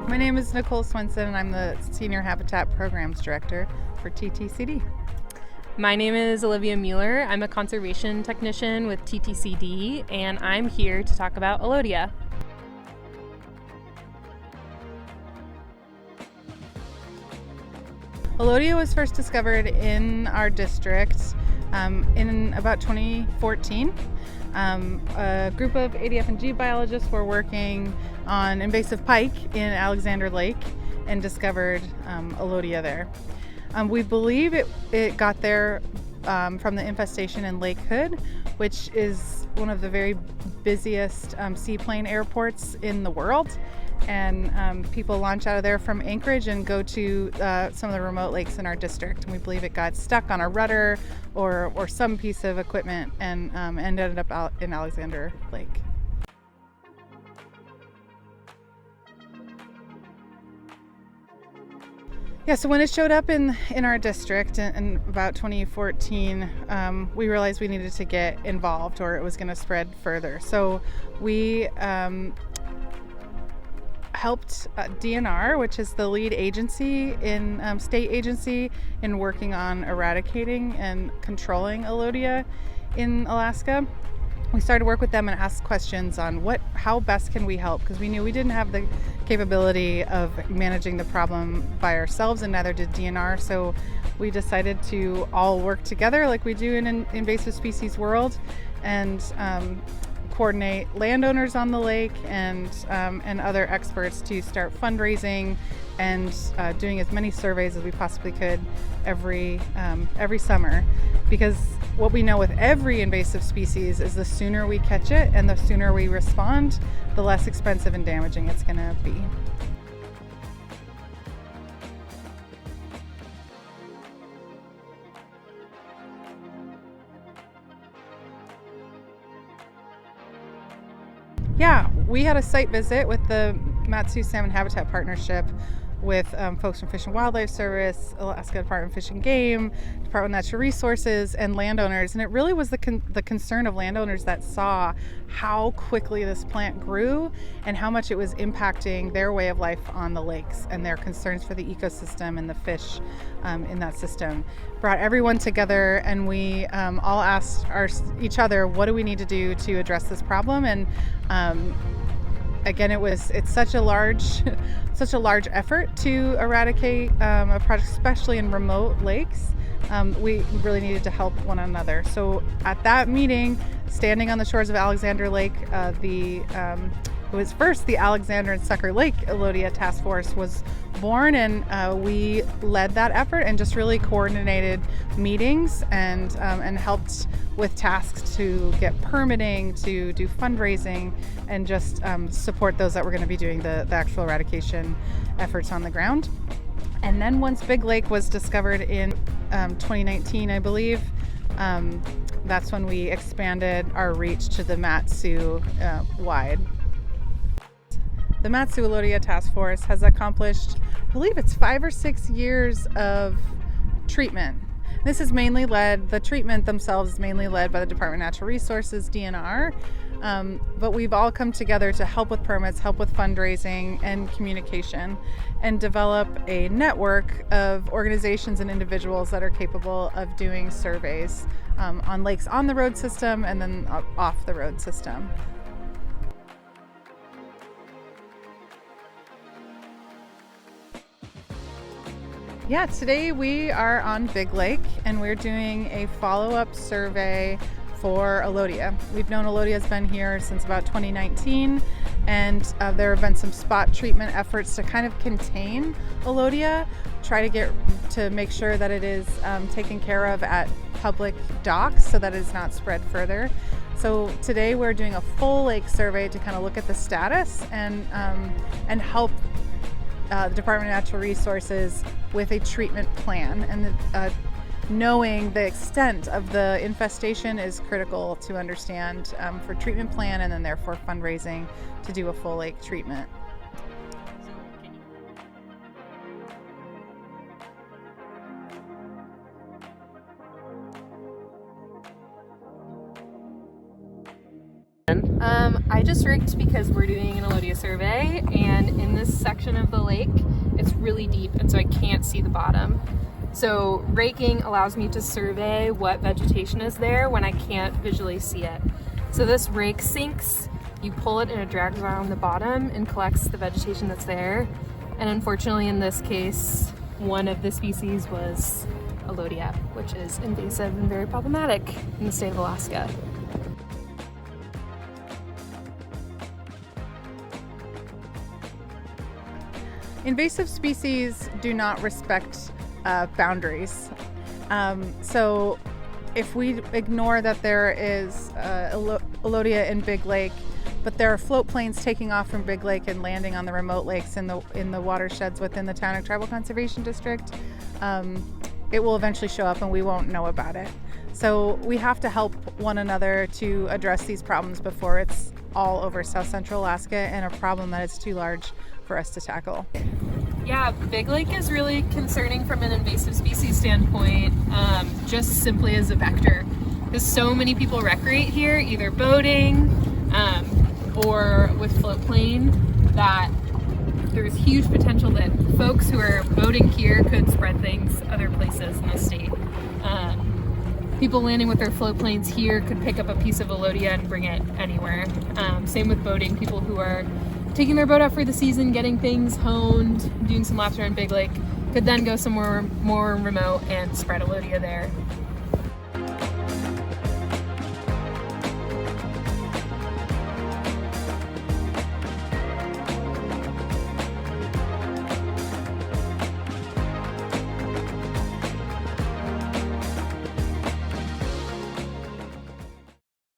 My name is Nicole Swenson, and I'm the Senior Habitat Programs Director for TTCD. My name is Olivia Mueller. I'm a conservation technician with TTCD, and I'm here to talk about Elodea. Elodea was first discovered in our district in about 2014. A group of ADF&G biologists were working on invasive pike in Alexander Lake and discovered Elodea there. We believe it got there from the infestation in Lake Hood, which is one of the very busiest seaplane airports in the world. And people launch out of there from Anchorage and go to some of the remote lakes in our district. And we believe it got stuck on a rudder or some piece of equipment and ended up out in Alexander Lake. Yeah, so when it showed up in our district in about 2014, we realized we needed to get involved or it was going to spread further. So we helped DNR, which is the lead agency in state agency in working on eradicating and controlling Elodea in Alaska. We started to work with them and ask questions on how best can we help, because we knew we didn't have the capability of managing the problem by ourselves, and neither did DNR. So we decided to all work together like we do in an invasive species world and coordinate landowners on the lake and other experts to start fundraising and doing as many surveys as we possibly could every summer. Because what we know with every invasive species is the sooner we catch it and the sooner we respond, the less expensive and damaging it's going to be. Yeah, we had a site visit with the Mat-Su Salmon Habitat Partnership with folks from Fish and Wildlife Service, Alaska Department of Fish and Game, Department of Natural Resources, and landowners. And it really was the concern of landowners that saw how quickly this plant grew and how much it was impacting their way of life on the lakes and their concerns for the ecosystem and the fish in that system. Brought everyone together, and we all asked each other, what do we need to do to address this problem? And again, it's such a large effort to eradicate a project, especially in remote lakes. We really needed to help one another. So at that meeting, standing on the shores of Alexander Lake, it was first the Alexander and Sucker Lake Elodea Task Force was born, and we led that effort and just really coordinated meetings and helped with tasks to get permitting, to do fundraising, and just support those that were going to be doing the actual eradication efforts on the ground. And then once Big Lake was discovered in 2019, I believe, that's when we expanded our reach to the Mat-Su wide. The Mat-Su Elodea Task Force has accomplished, I believe it's 5 or 6 years of treatment. This is mainly the treatment themselves is mainly led by the Department of Natural Resources, DNR, but we've all come together to help with permits, help with fundraising and communication, and develop a network of organizations and individuals that are capable of doing surveys on lakes on the road system and then off the road system. Yeah, today we are on Big Lake and we're doing a follow-up survey for Elodea. We've known Elodea has been here since about 2019, and there have been some spot treatment efforts to kind of contain Elodea, try to make sure that it is taken care of at public docks so that it's not spread further. So today we're doing a full lake survey to kind of look at the status and help the Department of Natural Resources with a treatment plan, and knowing the extent of the infestation is critical to understand for treatment plan and then therefore fundraising to do a full lake treatment. I just raked because we're doing an Elodea survey, and in this section of the lake, it's really deep, and so I can't see the bottom. So raking allows me to survey what vegetation is there when I can't visually see it. So this rake sinks, you pull it and it drags around the bottom and collects the vegetation that's there. And unfortunately in this case, one of the species was Elodea, which is invasive and very problematic in the state of Alaska. Invasive species do not respect boundaries. So if we ignore that there is Elodea in Big Lake, but there are float planes taking off from Big Lake and landing on the remote lakes in the watersheds within the Tyonek Tribal Conservation District, it will eventually show up and we won't know about it. So we have to help one another to address these problems before it's all over South Central Alaska and a problem that is too large for us to tackle. Yeah, Big Lake is really concerning from an invasive species standpoint, just simply as a vector. Because so many people recreate here, either boating or with float plane, that there's huge potential that folks who are boating here could spread things other places in the state. People landing with their float planes here could pick up a piece of Elodea and bring it anywhere. Same with boating. People who are taking their boat out for the season, getting things honed, doing some laps around Big Lake, could then go somewhere more remote and spread Elodea there.